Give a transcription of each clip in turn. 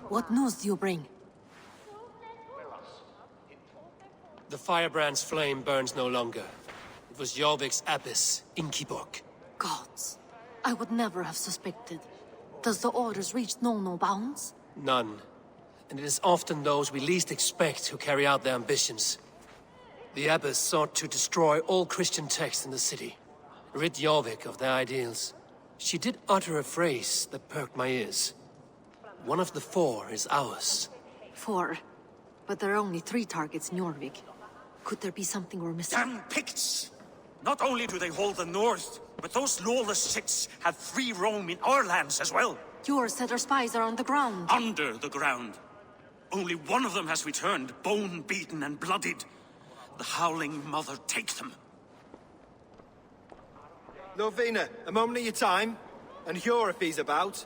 What news do you bring? The firebrand's flame burns no longer. It was Jorvik's abbess, Inkiborg. Gods. I would never have suspected. Does the orders reach no bounds? None. And it is often those we least expect who carry out their ambitions. The abbess sought to destroy all Christian texts in the city. Rid Jorvik of their ideals. She did utter a phrase that perked my ears. One of the 4 is ours. 4? But there are only 3 targets in Jorvik. Could there be something we're missing? Damn Picts! Not only do they hold the north, but those lawless Siths have free roam in our lands as well. Yours said our spies are on the ground. Under the ground. Only one of them has returned, bone-beaten and bloodied. The Howling Mother take them. Lovina, a moment of your time. And Hjor if he's about.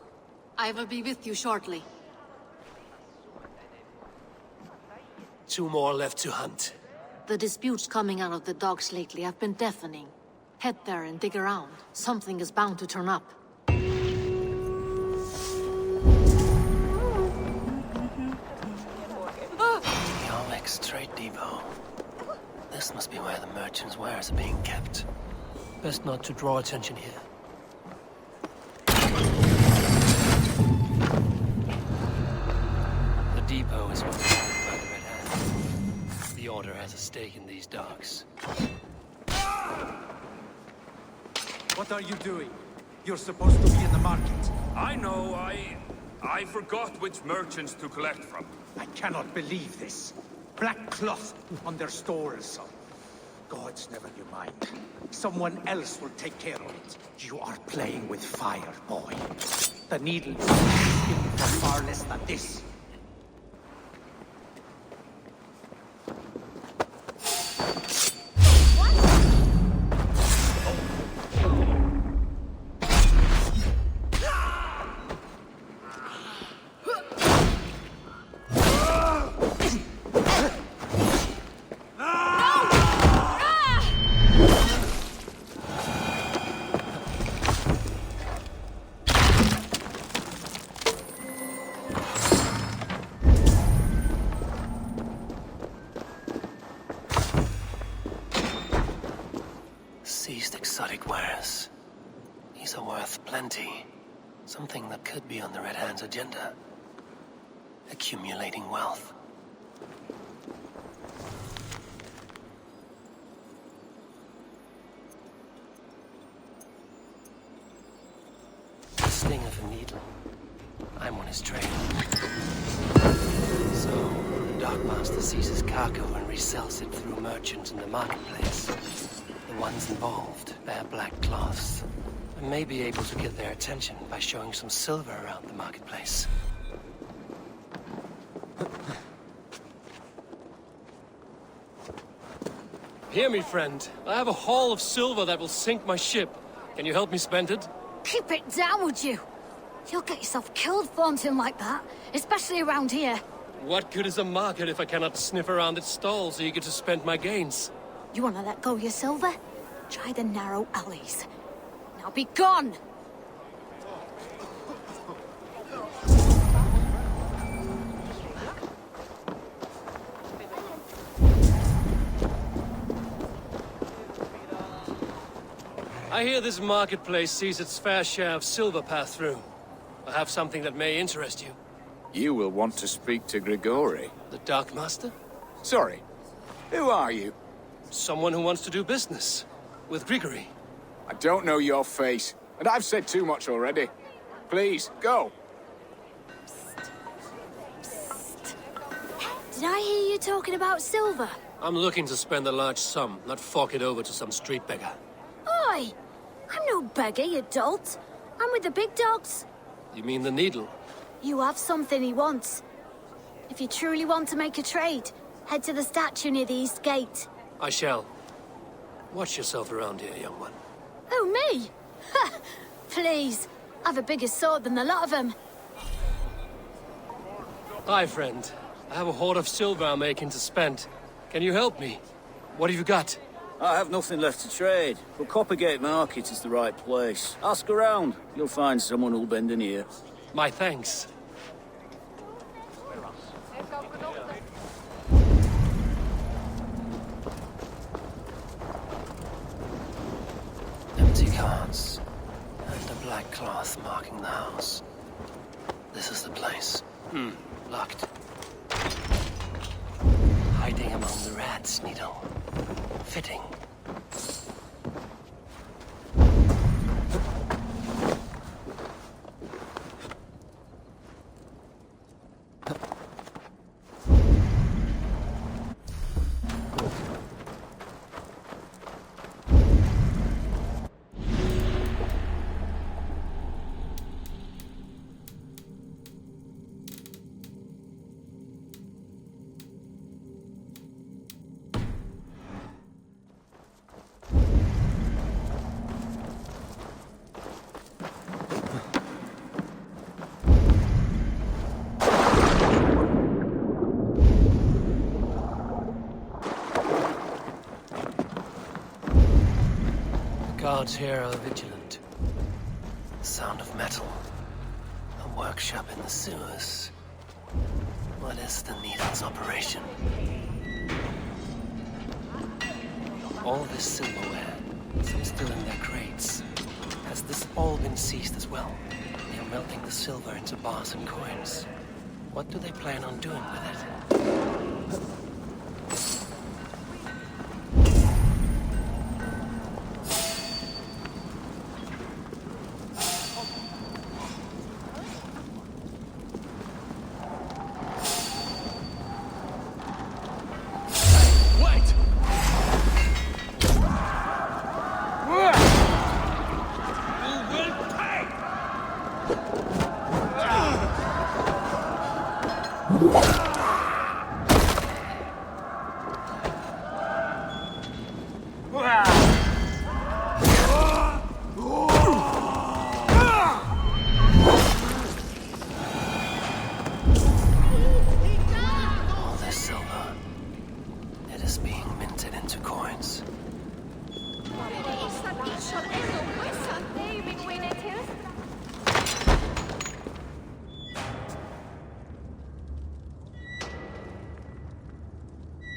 I will be with you shortly. 2 more left to hunt. The disputes coming out of the docks lately have been deafening. Head there and dig around. Something is bound to turn up. Jorvik's trade depot. This must be where the merchants' wares are being kept. Best not to draw attention here. The depot is occupied by the Red Hand. The Order has a stake in these docks. What are you doing? You're supposed to be in the market. I know, I forgot which merchants to collect from. I cannot believe this. Black cloth on their stores. Gods, never you mind. Someone else will take care of it. You are playing with fire, boy. The needle is asking for far less than this. Seized exotic wares. These are worth plenty. Something that could be on the Red Hand's agenda. Accumulating wealth. The sting of a needle. I'm on his trail. So, the Dockmaster seizes cargo and resells it through merchants in the marketplace. The ones involved bear black cloths. I may be able to get their attention by showing some silver around the marketplace. Hear me, friend. I have a haul of silver that will sink my ship. Can you help me spend it? Keep it down, would you? You'll get yourself killed flaunting like that, especially around here. What good is a market if I cannot sniff around its stalls eager to spend my gains? You want to let go of your silver? Try the narrow alleys. Now be gone! I hear this marketplace sees its fair share of silver pass through. I have something that may interest you. You will want to speak to Grigori. The Dark Master? Sorry, who are you? Someone who wants to do business. With Grigory. I don't know your face, and I've said too much already. Please, go. Did I hear you talking about silver? I'm looking to spend a large sum, not fork it over to some street beggar. Oi! I'm no beggar, you dolt. I'm with the big dogs. You mean the needle? You have something he wants. If you truly want to make a trade, head to the statue near the East Gate. I shall. Watch yourself around here, young one. Oh, me? Ha! Please. I've a bigger sword than the lot of them. Hi, friend. I have a hoard of silver I'm making to spend. Can you help me? What have you got? I have nothing left to trade, but Coppergate Market is the right place. Ask around. You'll find someone who'll bend an ear. My thanks. Empty carts, and a black cloth marking the house. This is the place. Locked. Hiding among the rats, Needle. Fitting. Guards here are vigilant. The sound of metal. A workshop in the sewers. What is the Needle's operation? All this silverware, some still in their crates. Has this all been seized as well? They are melting the silver into bars and coins. What do they plan on doing with it?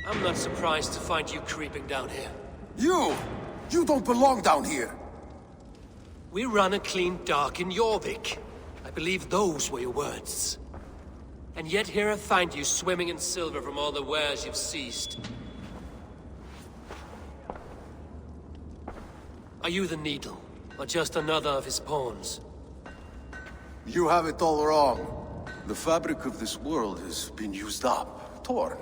I'm not surprised to find you creeping down here. You don't belong down here! We run a clean dock in Jorvik. I believe those were your words. And yet here I find you swimming in silver from all the wares you've seized. Are you the Needle, or just another of his pawns? You have it all wrong. The fabric of this world has been used up, torn,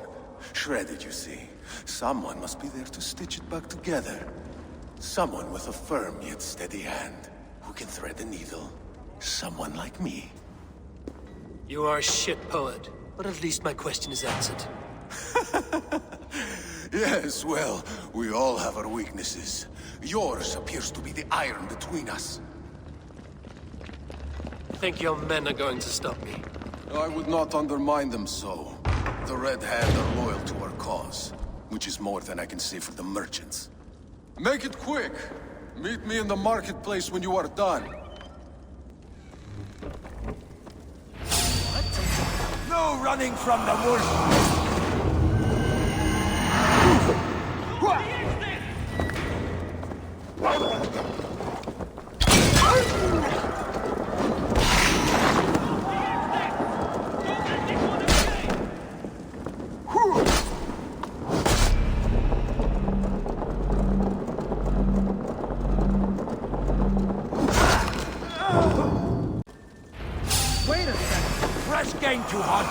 shredded, you see. Someone must be there to stitch it back together. Someone with a firm yet steady hand, who can thread a needle. Someone like me. You are a shit poet, but at least my question is answered. Yes, well, we all have our weaknesses. Yours appears to be the iron between us. Think your men are going to stop me? I would not undermine them so. The Red Hand are loyal to our cause, which is more than I can say for the merchants. Make it quick! Meet me in the marketplace when you are done. What? No running from the wolf! Wait a second! Fresh game too hard.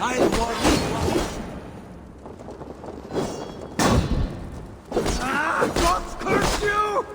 I'll warn you. Gods curse you!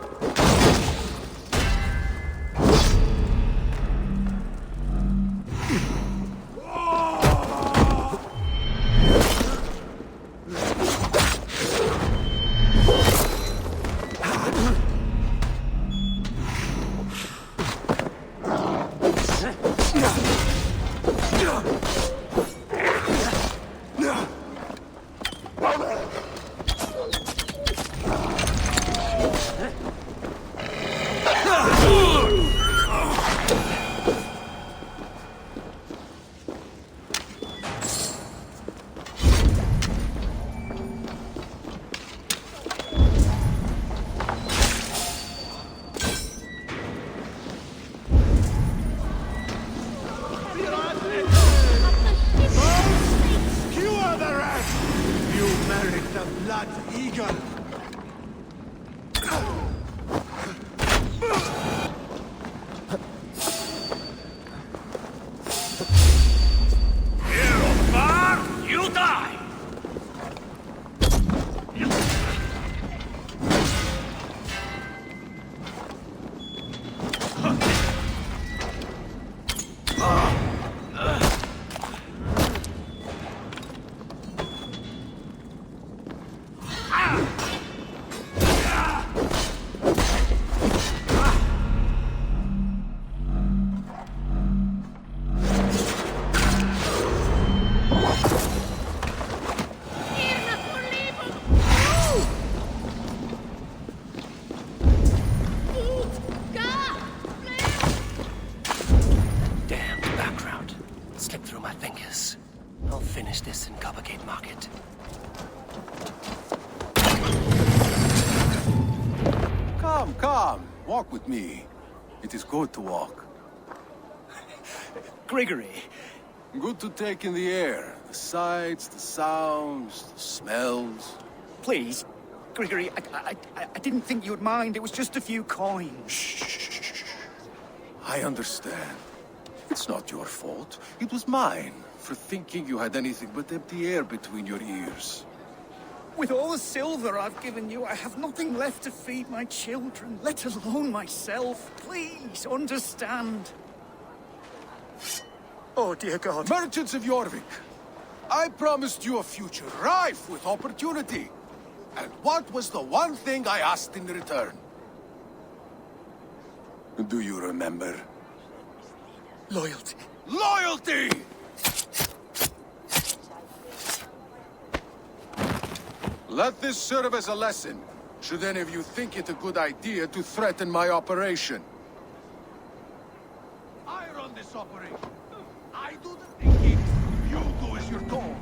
Come, walk with me. It is good to walk. Gregory. Good to take in the air. The sights, the sounds, the smells. Please, Gregory, I didn't think you'd mind. It was just a few coins. Shh. I understand. It's not your fault. It was mine, for thinking you had anything but empty air between your ears. With all the silver I've given you, I have nothing left to feed my children, let alone myself. Please, understand. Oh, dear God. Merchants of Jorvik, I promised you a future rife with opportunity. And what was the one thing I asked in return? Do you remember? Loyalty. Loyalty! Let this serve as a lesson, should any of you think it a good idea to threaten my operation. I run this operation. I do the thinking, you do as you're told.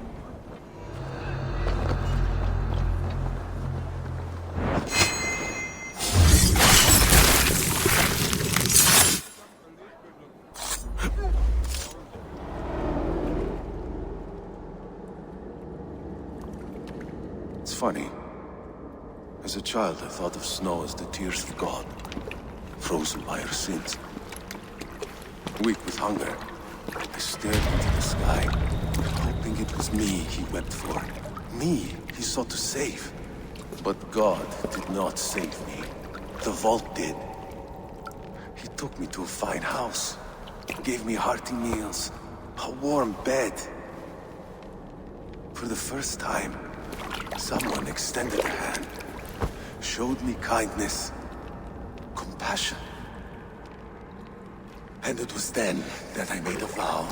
It's funny. As a child, I thought of snow as the tears of God, frozen by our sins. Weak with hunger, I stared into the sky, hoping it was me he wept for. Me he sought to save. But God did not save me. The vault did. He took me to a fine house, gave me hearty meals, a warm bed. For the first time, someone extended a hand, showed me kindness, compassion. And it was then that I made a vow.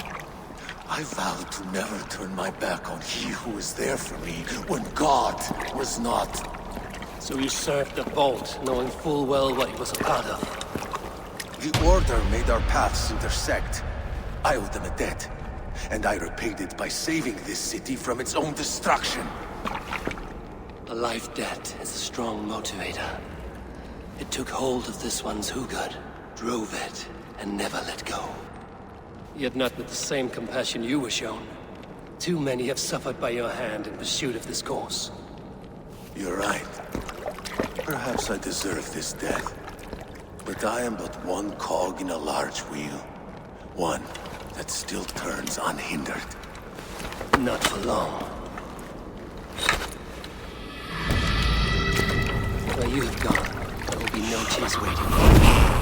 I vowed to never turn my back on he who was there for me when God was not. So you served the Vault, knowing full well what it was a part of. The Order made our paths intersect. I owed them a debt, and I repaid it by saving this city from its own destruction. A life debt is a strong motivator. It took hold of this one's Hugad, drove it, and never let go. Yet not with the same compassion you were shown. Too many have suffered by your hand in pursuit of this course. You're right. Perhaps I deserve this death. But I am but one cog in a large wheel. One that still turns unhindered. Not for long. Where you have gone, there will be no tears waiting for me.